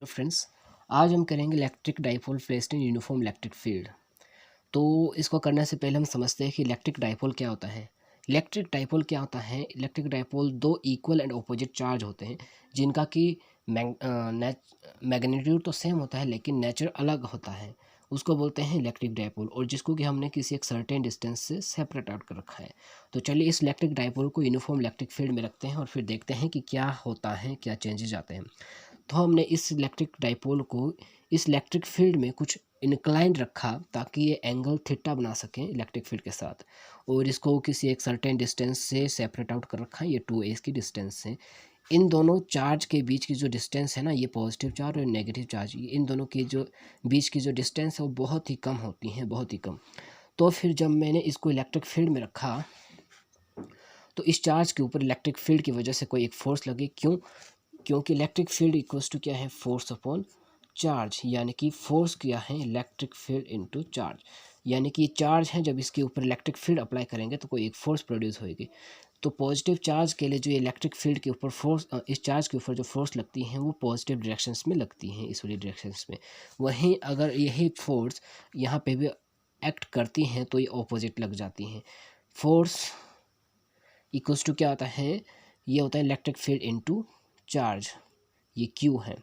तो फ्रेंड्स, आज हम करेंगे electric dipole placed in uniform electric field. तो इसको करने से पहले हम समझते हैं कि इलेक्ट्रिक डाइपोल क्या होता है। इलेक्ट्रिक डाइपोल क्या होता है? इलेक्ट्रिक डाइपोल दो इक्वल एंड ऑपोजिट चार्ज होते हैं जिनका कि मैग्नीट्यूड तो सेम होता है लेकिन नेचर अलग होता है। उसको बोलते हैं इलेक्ट्रिक डाइपोल, और जिसको कि हमने किसी एक सर्टेन डिस्टेंस से सेपरेट आउट कर रखा है। तो चलिए इस इलेक्ट्रिक डाइपोल को यूनिफॉर्म इलेक्ट्रिक फील्ड में रखते हैं और फिर देखते हैं कि क्या होता है, क्या चेंजेस आते हैं। तो हमने इस इलेक्ट्रिक डाइपोल को इस इलेक्ट्रिक फील्ड में कुछ इंक्लाइंड रखा ताकि ये एंगल थीटा बना सकें इलेक्ट्रिक फील्ड के साथ, और इसको किसी एक सर्टेन डिस्टेंस से सेपरेट आउट कर रखा है, ये 2a की डिस्टेंस से। इन दोनों चार्ज के बीच की जो डिस्टेंस है ना, ये पॉजिटिव चार्ज और नेगेटिव चार्ज, इन दोनों की जो बीच की जो डिस्टेंस है वो बहुत ही कम होती हैं, बहुत ही कम। तो फिर जब मैंने इसको इलेक्ट्रिक फील्ड में रखा तो इस चार्ज के ऊपर इलेक्ट्रिक फील्ड की वजह से कोई एक फोर्स लगी। क्यों? क्योंकि इलेक्ट्रिक फील्ड इक्वल्स टू क्या है? फोर्स अपॉन चार्ज, यानी कि फोर्स क्या है? Electric field into charge. यानी कि चार्ज है, जब इसके ऊपर इलेक्ट्रिक फील्ड अप्लाई करेंगे तो कोई एक फोर्स प्रोड्यूस होगी। तो पॉजिटिव चार्ज के लिए जो इलेक्ट्रिक फील्ड के ऊपर फोर्स, इस चार्ज के ऊपर जो फोर्स लगती हैं वो पॉजिटिव डायरेक्शंस में लगती हैं, इस वाली डायरेक्शंस में। वहीं अगर यही फोर्स यहाँ पे भी एक्ट करती हैं तो ये ऑपोजिट लग जाती हैं। फोर्स इक्वल्स टू क्या होता है? ये होता है इलेक्ट्रिक फील्ड इनटू चार्ज, ये क्यू है।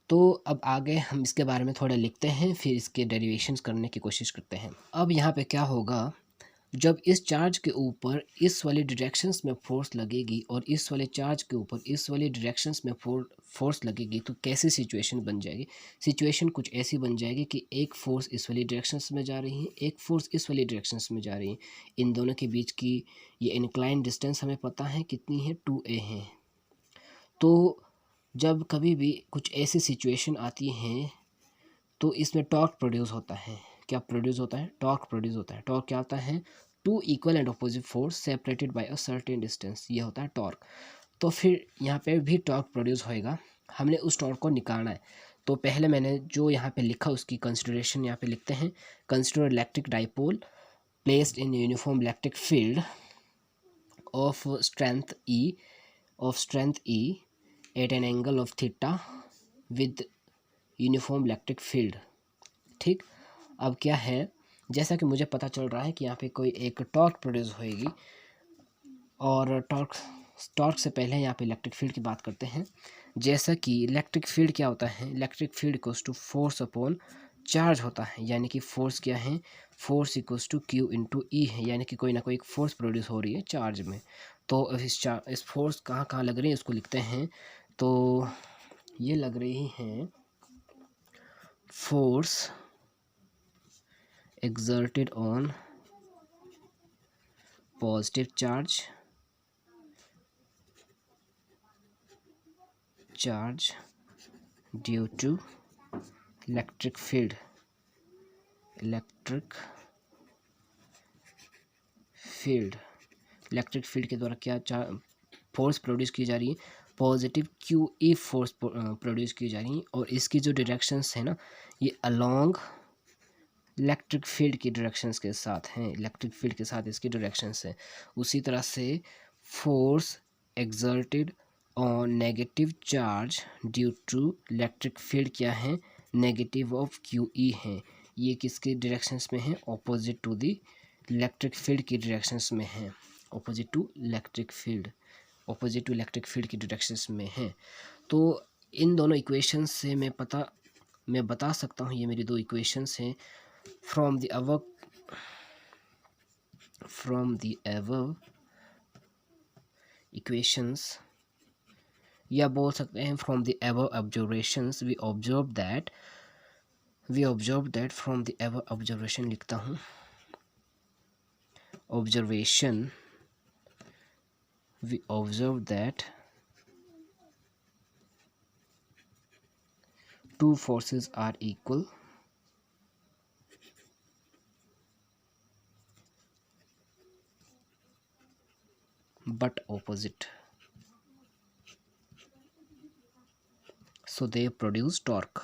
तो अब आगे हम इसके बारे में थोड़ा लिखते हैं, फिर इसके डेरिवेशंस करने की कोशिश करते हैं। अब यहाँ पे क्या होगा, जब इस चार्ज के ऊपर इस वाले डायरेक्शंस में फोर्स लगेगी और इस वाले चार्ज के ऊपर इस वाले डायरेक्शंस में फोर्स लगेगी, तो कैसी सिचुएशन बन जाएगी? सिचुएशन कुछ ऐसी बन जाएगी कि एक फोर्स इस वाली डायरेक्शंस में जा रही है, एक फोर्स इस वाली डायरेक्शंस में जा रही है। इन दोनों के बीच की ये इंक्लाइन डिस्टेंस हमें पता है कितनी है, 2a है। तो जब कभी भी कुछ ऐसी सिचुएशन आती हैं तो इसमें टॉर्क प्रोड्यूस होता है। क्या प्रोड्यूस होता है? टॉर्क प्रोड्यूस होता है। टॉर्क क्या होता है? Two equal and opposite force separated by a certain distance, ये होता है टॉर्क। तो फिर यहाँ पे भी टॉर्क प्रोड्यूस होएगा, हमने उस टॉर्क को निकालना है। तो पहले मैंने जो यहाँ पे लिखा उसकी कंसिडरेशन यहाँ पे लिखते हैं। Consider electric dipole placed in uniform electric field of strength E at an angle of theta with uniform electric field. ठीक, अब क्या है, जैसा कि मुझे पता चल रहा है कि यहाँ पे कोई एक टॉर्क प्रोड्यूस होएगी, और टॉर्क से पहले यहाँ पे इलेक्ट्रिक फील्ड की बात करते हैं। जैसा कि इलेक्ट्रिक फील्ड क्या होता है? Electric field equals to force upon charge होता है, यानी कि फोर्स क्या है? Force equals to Q into E है, यानी कि कोई ना कोई एक फोर्स प्रोड्यूस हो रही है चार्ज में। तो इस फोर्स कहाँ कहाँ लग रही है उसको लिखते हैं। तो ये लग रही हैं force exerted on positive charge due to electric field electric field के द्वारा क्या फोर्स प्रोड्यूस की जा रही है? Positive Q E force produce की जा रही है, और इसकी जो डायरेक्शंस है ना, ये अलोंग इलेक्ट्रिक फील्ड की डायरेक्शंस के साथ हैं, इलेक्ट्रिक फील्ड के साथ इसकी डायरेक्शंस हैं। उसी तरह से force exerted on negative charge due to electric field क्या है? नेगेटिव ऑफ क्यू ई है। ये किसके डायरेक्शंस में है? Opposite to the electric field की डायरेक्शंस में है, ऑपोजिट टू इलेक्ट्रिक फील्ड की डायरेक्शंस में है। तो इन दोनों इक्वेशंस से मैं बता सकता हूँ, ये मेरी दो इक्वेशंस हैं। From the above equations, या बोल सकते हैं from the above observations, we observed that from the above observation लिखता हूँ, observation we observed that two forces are equal but opposite, so they produce torque.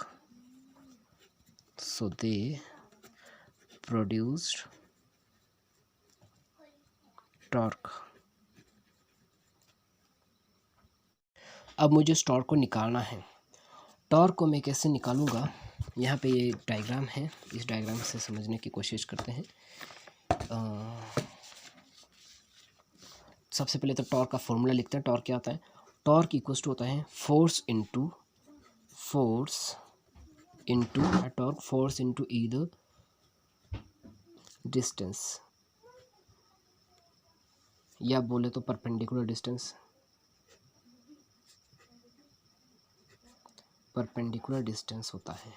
अब मुझे इस टॉर्क को निकालना है, टॉर्क को मैं कैसे निकालूंगा, यहाँ पे ये डायग्राम है, इस डायग्राम से समझने की कोशिश करते हैं। सबसे पहले तो टॉर्क का फॉर्मूला लिखते हैं। टॉर्क क्या होता है? टॉर्क इक्वल्स टू होता है force into torque force into either distance, या बोले तो परपेंडिकुलर डिस्टेंस होता है।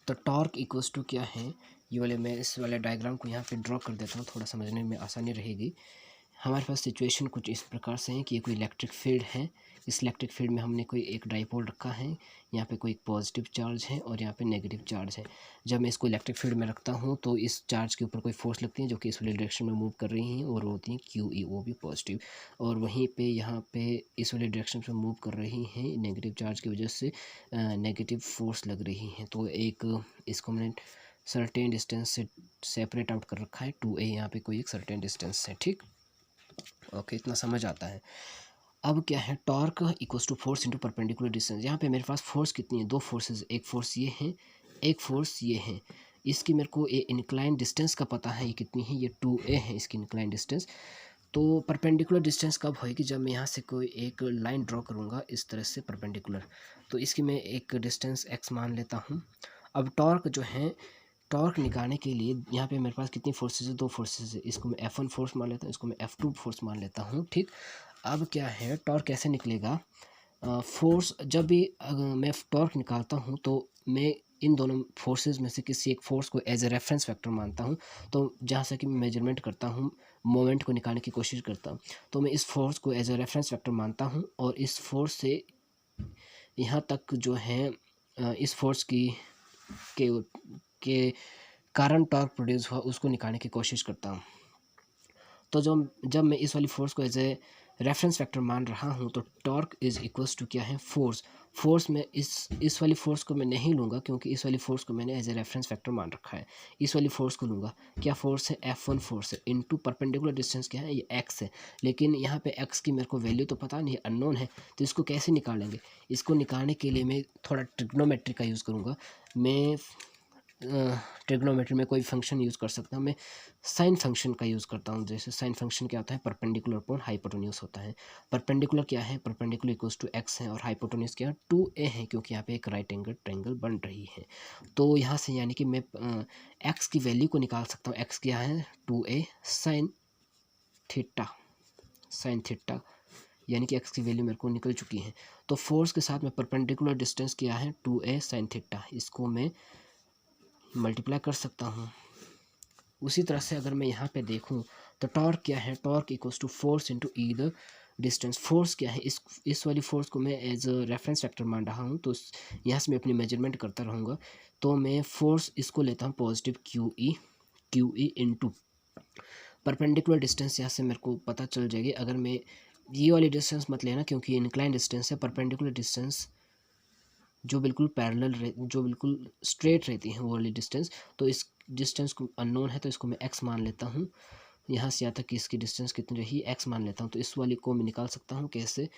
तो टॉर्क इक्वल्स टू क्या है, ये वाले मैं इस वाले डायग्राम को यहाँ पे ड्रॉ कर देता हूँ, थोड़ा समझने में आसानी रहेगी। हमारे पास सिचुएशन कुछ इस प्रकार से है कि ये कोई इलेक्ट्रिक फील्ड है। इस इलेक्ट्रिक फील्ड में हमने कोई एक डाइपोल रखा है, यहाँ पे कोई पॉजिटिव चार्ज है और यहाँ पे नेगेटिव चार्ज है। जब मैं इसको इलेक्ट्रिक फील्ड में रखता हूँ तो इस चार्ज के ऊपर कोई फोर्स लगती है जो कि इस वाली डायरेक्शन में मूव कर रही हैं, और वो होती हैं QE, वो भी पॉजिटिव। और वहीं पे यहाँ पे इस वाली डायरेक्शन में मूव कर रही हैं, नेगेटिव चार्ज की वजह से नेगेटिव फोर्स लग रही हैं। तो एक इसको मैंने सर्टेन डिस्टेंस से सेपरेट आउट कर रखा है, 2a यहाँ पे कोई एक सर्टेन डिस्टेंस है, ठीक। ओके, इतना समझ आता है। अब क्या है, torque equals to force into perpendicular distance. यहाँ पे मेरे पास फोर्स कितनी है? दो फोर्सेस, एक फोर्स ये है, एक फोर्स ये है। इसकी मेरे को ये इंक्लाइन डिस्टेंस का पता है, ये कितनी है, ये 2a है इसकी इंक्लाइन डिस्टेंस। तो परपेंडिकुलर डिस्टेंस कब होएगी? जब मैं यहाँ से कोई एक लाइन ड्रॉ करूँगा इस तरह से परपेंडिकुलर, तो इसकी मैं एक डिस्टेंस x मान लेता हूँ। अब टॉर्क जो है, टॉर्क निकालने के लिए यहाँ पे मेरे पास कितनी फोर्सेस है? दो फोर्सेस है। इसको मैं F1 फोर्स मान लेता हूँ, इसको मैं F2 फोर्स मान लेता हूँ, ठीक। अब क्या है, टॉर्क कैसे निकलेगा? फोर्स जब भी मैं टॉर्क निकालता हूँ तो मैं इन दोनों फोर्सेस में से किसी एक फोर्स को एज ए रेफरेंस वेक्टर मानता हूँ। तो जहाँ से कि मैं मेजरमेंट करता हूँ, मोमेंट को निकालने की कोशिश करता हूँ, तो मैं इस फोर्स को एज ए रेफरेंस वेक्टर मानता हूँ, और इस फोर्स से यहाँ तक जो है इस फोर्स के के कारण टॉर्क प्रोड्यूस हुआ उसको निकालने की कोशिश करता हूँ। तो जब मैं इस वाली फोर्स को एज ए रेफरेंस वेक्टर मान रहा हूँ तो टॉर्क इज इक्वल्स टू क्या है? फोर्स में इस वाली फोर्स को मैं नहीं लूँगा, क्योंकि इस वाली फोर्स को मैंने एज ए रेफरेंस वेक्टर मान रखा है। इस वाली फोर्स को लूँगा। क्या फोर्स है? F1 फोर्स है, इनटू परपेंडिकुलर डिस्टेंस क्या है? ये x है। लेकिन यहाँ पे x की मेरे को वैल्यू तो पता नहीं है, अननोन है। तो इसको कैसे निकालेंगे? इसको निकालने के लिए मैं थोड़ा ट्रिग्नोमेट्री का यूज़ करूँगा। मैं ट्रिग्नोमेट्री में कोई फंक्शन यूज़ कर सकता हूँ। मैं साइन फंक्शन का यूज़ करता हूँ। जैसे साइन फंक्शन क्या होता है? परपेंडिकुलर अपॉन हाइपोटेन्यूज होता है। परपेंडिकुलर क्या है? परपेंडिकुलर इक्वल्स टू x है, और हाइपोटेन्यूज क्या है? 2a है, क्योंकि यहाँ पे एक राइट एंगल ट्रायंगल बन रही है। तो यहाँ से यानी कि मैं x की वैल्यू को निकाल सकता हूँ। x क्या है? 2a साइन थीटा, यानी कि x की वैल्यू मेरे को निकल चुकी है। तो फोर्स के साथ में परपेंडिकुलर डिस्टेंस क्या है? 2a साइन थीटा, इसको मैं मल्टीप्लाई कर सकता हूँ। उसी तरह से अगर मैं यहाँ पे देखूँ तो टॉर्क क्या है? Torque equals to force into either distance. Force क्या है? इस वाली फोर्स को मैं एज अ रेफरेंस वेक्टर मान रहा हूँ, तो यहाँ से मैं अपनी मेजरमेंट करता रहूँगा। तो मैं फोर्स इसको लेता हूँ positive QE into perpendicular distance. यहाँ से मेरे को पता चल जाएगी। अगर मैं ये वाली डिस्टेंस मत लेना, क्योंकि इंक्लाइन डिस्टेंस है। परपेंडिकुलर डिस्टेंस जो बिल्कुल जो बिल्कुल स्ट्रेट रहती है वो वाली डिस्टेंस। तो इस डिस्टेंस को अननोन है, तो इसको मैं x मान लेता हूँ। यहाँ से यहाँ तक कि इसकी डिस्टेंस कितनी रही? x मान लेता हूँ। तो इस वाली को मैं निकाल सकता हूँ कैसे?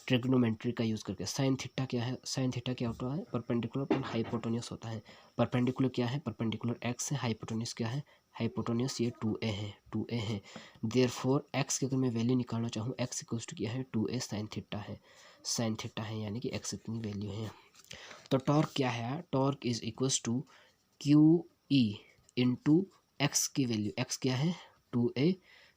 ट्रिग्नोमेट्री का यूज़ करके। साइन थीटा क्या है? साइन थीटा क्या होता है? परपेंडिकुलर पर हाइपोटेन्यूस होता है। परपेंडिकुलर क्या है? परपेंडिकुलर x है। हाइपोटेन्यूस क्या है? हाइपोटेन्यूस ये 2a है। देयरफॉर x की अगर मैं वैल्यू निकालना चाहूँ, x इक्वल्स टू क्या है? 2a साइन थीटा है, यानी कि x इतनी वैल्यू है। तो टॉर्क क्या है? Torque is equals to QE into x की वैल्यू। एक्स क्या है? 2a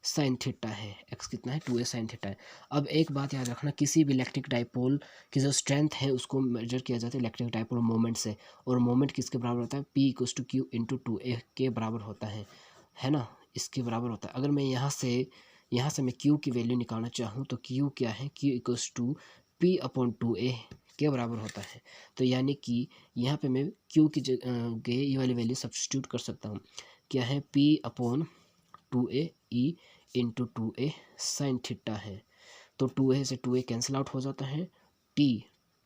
साइन थीटा है। एक्स कितना है? 2a साइन थीटा है। अब एक बात याद रखना, किसी भी इलेक्ट्रिक डाइपोल की जो स्ट्रेंथ है उसको मेजर किया जाता है इलेक्ट्रिक डाइपोल मोमेंट से, और मोमेंट किसके बराबर होता है? P equals to Q into 2a के बराबर होता है ना, इसके बराबर होता है। अगर मैं यहाँ से मैं Q की वैल्यू निकालना चाहूँ तो Q क्या है? Q equals to P upon 2a के बराबर होता है। तो यानी कि यहाँ पे मैं Q की जगह ये वाली वैल्यू सब्स्टिट्यूट कर सकता हूँ। क्या है? P upon 2a E into 2a sign theta है। तो 2a से 2a कैंसिल आउट हो जाता है।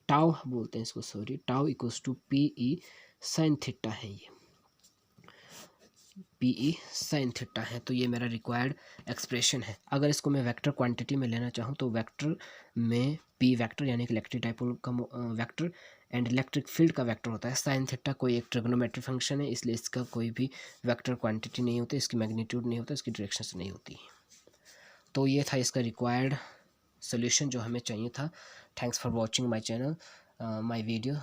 टाउ बोलते हैं इसको, sorry, tau equals to PE sine theta है। ये PE साइन थीटा है। तो ये मेरा रिक्वायर्ड एक्सप्रेशन है। अगर इसको मैं वेक्टर क्वांटिटी में लेना चाहूँ तो वेक्टर में पी वेक्टर यानी कि इलेक्ट्रिक डाइपोल का वेक्टर एंड इलेक्ट्रिक फील्ड का वेक्टर होता है साइन थीटा कोई एक ट्रिग्नोमेट्रिक फंक्शन है, इसलिए इसका कोई भी वेक्टर क्वांटिटी नहीं होती, इसकी मैग्नीट्यूड नहीं होता, इसकी डायरेक्शन नहीं होती। तो ये था इसका रिक्वायर्ड सोल्यूशन जो हमें चाहिए था। Thanks for watching my channel my video.